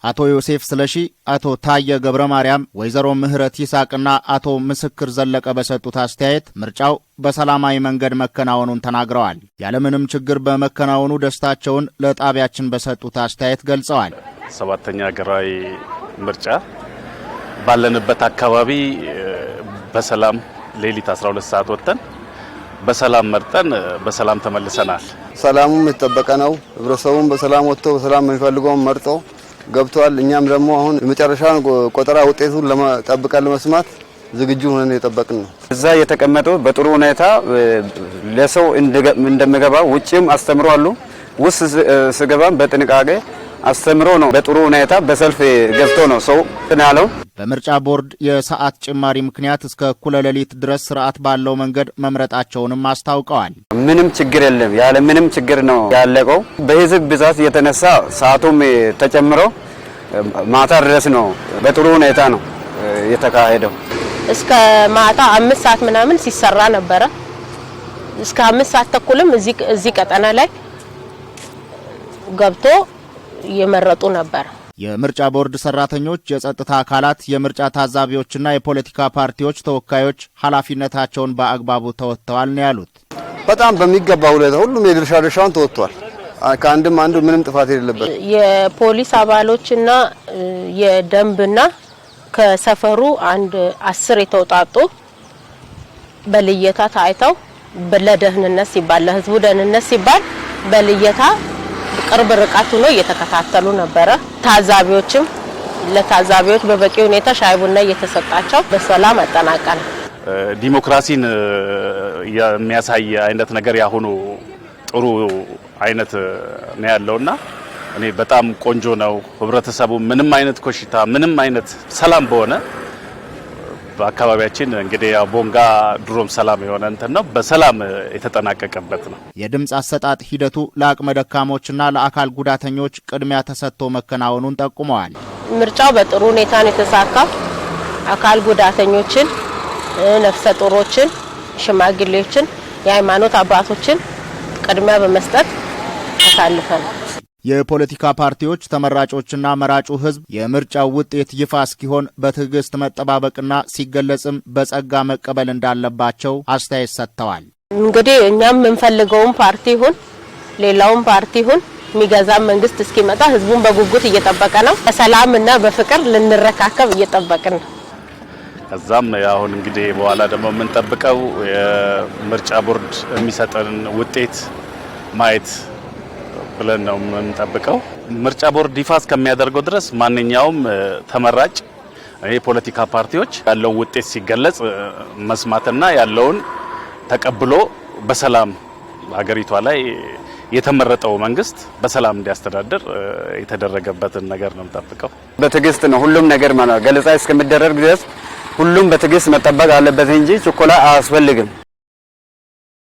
አቶ ዮሴፍ ስለሺ፣ አቶ ታየ ገብረ ማርያም፣ ወይዘሮ ምህረት ይሳቅና አቶ ምስክር ዘለቀ በሰጡት አስተያየት ምርጫው በሰላማዊ መንገድ መከናወኑን ተናግረዋል። ያለምንም ችግር በመከናወኑ ደስታቸውን ለጣቢያችን በሰጡት አስተያየት ገልጸዋል። ሰባተኛ ሀገራዊ ምርጫ ባለንበት አካባቢ በሰላም ሌሊት 12 ሰዓት ወጥተን በሰላም መርጠን በሰላም ተመልሰናል። ሰላሙም የተጠበቀ ነው። ህብረተሰቡም በሰላም ወጥቶ በሰላም የሚፈልገውን መርጦ ገብቷል። እኛም ደግሞ አሁን የመጨረሻውን ቆጠራ ውጤቱን ለማጠብቀን ለመስማት ዝግጁ ሆነን እየጠበቅን ነው። እዛ የተቀመጠው በጥሩ ሁኔታ ለሰው እንደሚገባ ውጪም አስተምሯሉ። ውስጥ ስገባም በጥንቃቄ አስተምሮ ነው። በጥሩ ሁኔታ በሰልፍ ገብቶ ነው ሰው ያለው። በምርጫ ቦርድ የሰዓት ጭማሪ ምክንያት እስከ እኩለ ሌሊት ድረስ ስርዓት ባለው መንገድ መምረጣቸውንም አስታውቀዋል። ምንም ችግር የለም፣ ያለ ምንም ችግር ነው ያለቀው። በህዝብ ብዛት የተነሳ ሰዓቱም ተጨምሮ ማታ ድረስ ነው በጥሩ ሁኔታ ነው የተካሄደው። እስከ ማታ 5 ሰዓት ምናምን ሲሰራ ነበረ። እስከ 5 ሰዓት ተኩልም እዚህ ቀጠና ላይ ገብቶ የመረጡ ነበር። የምርጫ ቦርድ ሰራተኞች፣ የጸጥታ አካላት፣ የምርጫ ታዛቢዎችና የፖለቲካ ፓርቲዎች ተወካዮች ኃላፊነታቸውን በአግባቡ ተወጥተዋል ነው ያሉት። በጣም በሚገባ ሁኔታ ሁሉም የድርሻውን ተወጥቷል። ከአንድም አንዱ ምንም ጥፋት የሌለበት የፖሊስ አባሎችና የደንብና ከሰፈሩ 10 የተውጣጡ በልየታ ታይተው ለደህንነት ሲባል ለህዝቡ ደህንነት ሲባል በልየታ ቅርብ ርቀት ሆኖ እየተከታተሉ ነበር። ታዛቢዎችም ለታዛቢዎች በበቂ ሁኔታ ሻይ ቡና እየተሰጣቸው በሰላም አጠናቀናል። ዲሞክራሲን የሚያሳይ አይነት ነገር ያሁኑ ጥሩ አይነት ነው ያለውና እኔ በጣም ቆንጆ ነው። ህብረተሰቡ ምንም አይነት ኮሽታ ምንም አይነት ሰላም በሆነ በአካባቢያችን እንግዲህ ቦንጋ ድሮም ሰላም የሆነ እንትን ነው በሰላም የተጠናቀቀበት ነው። የድምጽ አሰጣጥ ሂደቱ ለአቅመ ደካሞችና ለአካል ጉዳተኞች ቅድሚያ ተሰጥቶ መከናወኑን ጠቁመዋል። ምርጫው በጥሩ ሁኔታ ነው የተሳካው። አካል ጉዳተኞችን፣ ነፍሰ ጡሮችን፣ ሽማግሌዎችን፣ የሃይማኖት አባቶችን ቅድሚያ በመስጠት ተሳልፈናል። የፖለቲካ ፓርቲዎች ተመራጮችና መራጩ ህዝብ የምርጫው ውጤት ይፋ እስኪሆን በትዕግስት መጠባበቅና ሲገለጽም በጸጋ መቀበል እንዳለባቸው አስተያየት ሰጥተዋል። እንግዲህ እኛም የምንፈልገውን ፓርቲ ይሁን ሌላውን ፓርቲ ይሁን የሚገዛ መንግስት እስኪመጣ ህዝቡን በጉጉት እየጠበቀ ነው። በሰላምና በፍቅር ልንረካከብ እየጠበቅን ነው። ከዛም አሁን እንግዲህ በኋላ ደግሞ የምንጠብቀው የምርጫ ቦርድ የሚሰጠን ውጤት ማየት ብለን ነው የምንጠብቀው። ምርጫ ቦርድ ይፋ እስከሚያደርገው ድረስ ማንኛውም ተመራጭ የፖለቲካ ፓርቲዎች ያለው ውጤት ሲገለጽ መስማትና ያለውን ተቀብሎ በሰላም ሀገሪቷ ላይ የተመረጠው መንግስት በሰላም እንዲያስተዳድር የተደረገበትን ነገር ነው የምንጠብቀው። በትዕግስት ነው ሁሉም ነገር ማለት ገለጻ እስከሚደረግ ድረስ ሁሉም በትዕግስት መጠበቅ አለበት እንጂ ችኮላ አያስፈልግም።